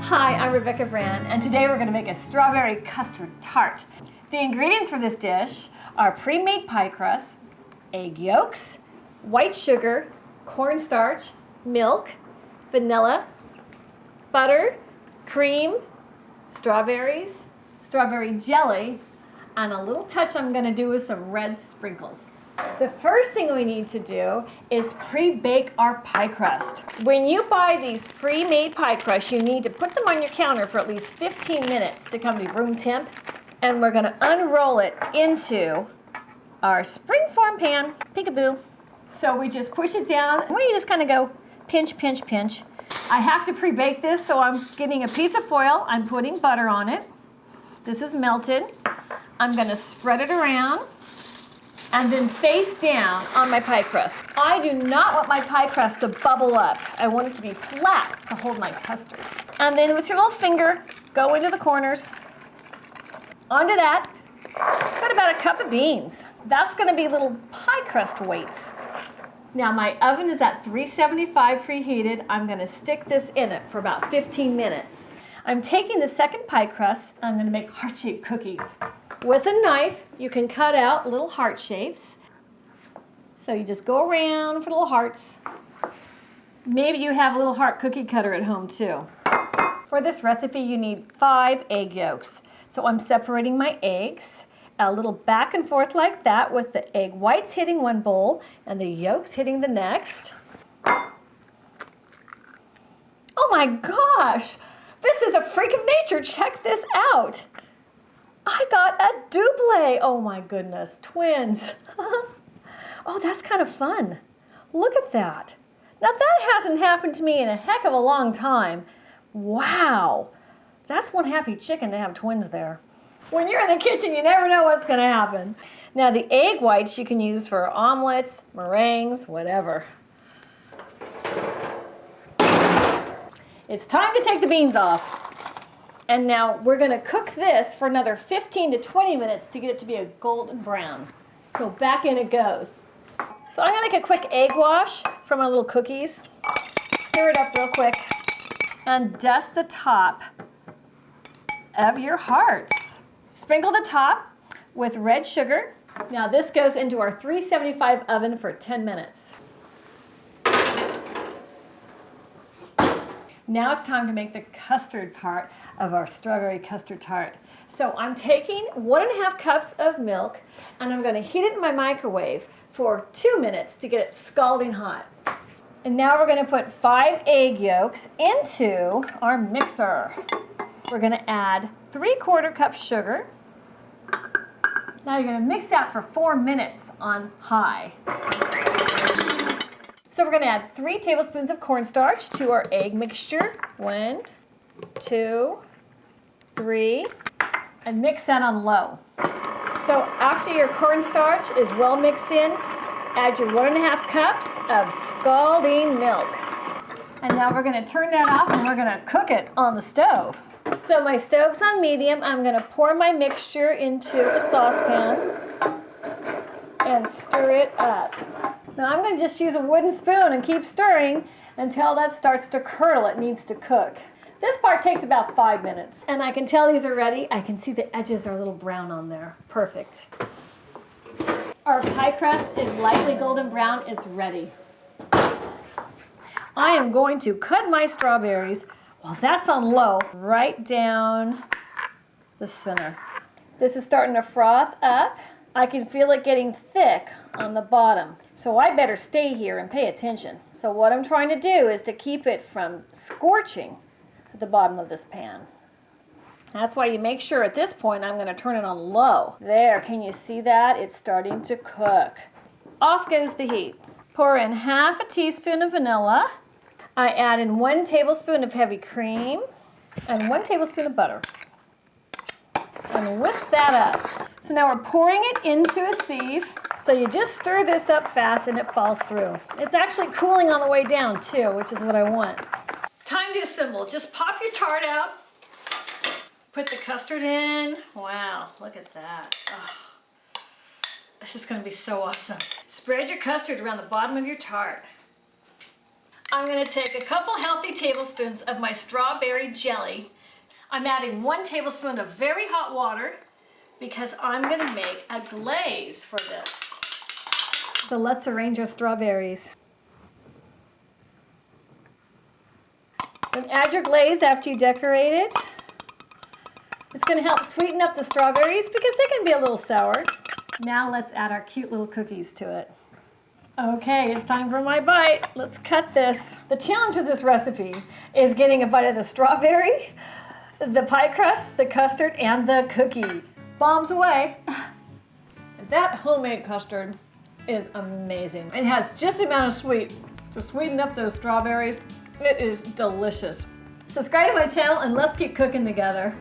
Hi, I'm Rebecca Brand, and today we're going to make a strawberry custard tart. The ingredients for this dish are pre-made pie crust, egg yolks, white sugar, cornstarch, milk, vanilla, butter, cream, strawberries, strawberry jelly, and a little touch I'm going to do with some red sprinkles. The first thing we need to do is pre-bake our pie crust. When you buy these pre-made pie crusts, you need to put them on your counter for at least 15 minutes to come to room temp. And we're going to unroll it into our springform pan. Peekaboo. So we just push it down, and we just kind of go pinch, pinch, pinch. I have to pre-bake this, so I'm getting a piece of foil. I'm putting butter on it. This is melted. I'm going to spread it around and then face down on my pie crust. I do not want my pie crust to bubble up. I want it to be flat to hold my custard. And then with your little finger, go into the corners. Onto that, put about a cup of beans. That's gonna be little pie crust weights. Now my oven is at 375 preheated. I'm gonna stick this in it for about 15 minutes. I'm taking the second pie crust, and I'm gonna make heart-shaped cookies. With a knife, you can cut out little heart shapes. So you just go around for little hearts. Maybe you have a little heart cookie cutter at home too. For this recipe, you need 5 egg yolks. So I'm separating my eggs, a little back and forth like that, with the egg whites hitting one bowl and the yolks hitting the next. Oh my gosh! This is a freak of nature. Check this out. I got a double. Oh my goodness, twins. Oh, that's kind of fun. Look at that. Now that hasn't happened to me in a heck of a long time. Wow, that's one happy chicken to have twins there. When you're in the kitchen, you never know what's gonna happen. Now the egg whites you can use for omelets, meringues, whatever. It's time to take the beans off. And now we're gonna cook this for another 15 to 20 minutes to get it to be a golden brown. So back in it goes. So I'm gonna make a quick egg wash from my little cookies. Stir it up real quick and dust the top of your hearts. Sprinkle the top with red sugar. Now this goes into our 375 oven for 10 minutes. Now it's time to make the custard part of our strawberry custard tart. So I'm taking 1.5 cups of milk, and I'm gonna heat it in my microwave for 2 minutes to get it scalding hot. And now we're gonna put 5 egg yolks into our mixer. We're gonna add 3/4 cup sugar. Now you're gonna mix that for 4 minutes on high. So we're gonna add 3 tablespoons of cornstarch to our egg mixture. 1, 2, 3, and mix that on low. So after your cornstarch is well mixed in, add your 1.5 cups of scalding milk. And now we're gonna turn that off and we're gonna cook it on the stove. So my stove's on medium. I'm gonna pour my mixture into a saucepan and stir it up. Now I'm going to just use a wooden spoon and keep stirring until that starts to curdle. It needs to cook. This part takes about 5 minutes, and I can tell these are ready. I can see the edges are a little brown on there. Perfect. Our pie crust is lightly golden brown. It's ready. I am going to cut my strawberries while that's on low right down the center. This is starting to froth up. I can feel it getting thick on the bottom. So I better stay here and pay attention. So what I'm trying to do is to keep it from scorching at the bottom of this pan. That's why you make sure at this point I'm gonna turn it on low. There, can you see that? It's starting to cook. Off goes the heat. Pour in 1/2 teaspoon of vanilla. I add in 1 tablespoon of heavy cream and 1 tablespoon of butter. And whisk that up. So now we're pouring it into a sieve. So you just stir this up fast and it falls through. It's actually cooling on the way down too, which is what I want. Time to assemble. Just pop your tart out. Put the custard in. Wow, look at that. Oh, this is gonna be so awesome. Spread your custard around the bottom of your tart. I'm gonna take a couple healthy tablespoons of my strawberry jelly. I'm adding 1 tablespoon of very hot water because I'm gonna make a glaze for this. So let's arrange our strawberries. Then add your glaze after you decorate it. It's gonna help sweeten up the strawberries because they can be a little sour. Now let's add our cute little cookies to it. Okay, it's time for my bite. Let's cut this. The challenge with this recipe is getting a bite of the strawberry, the pie crust, the custard, and the cookie. Bombs away. That homemade custard is amazing. It has just the amount of sweet to sweeten up those strawberries. It is delicious. Subscribe to my channel and let's keep cooking together.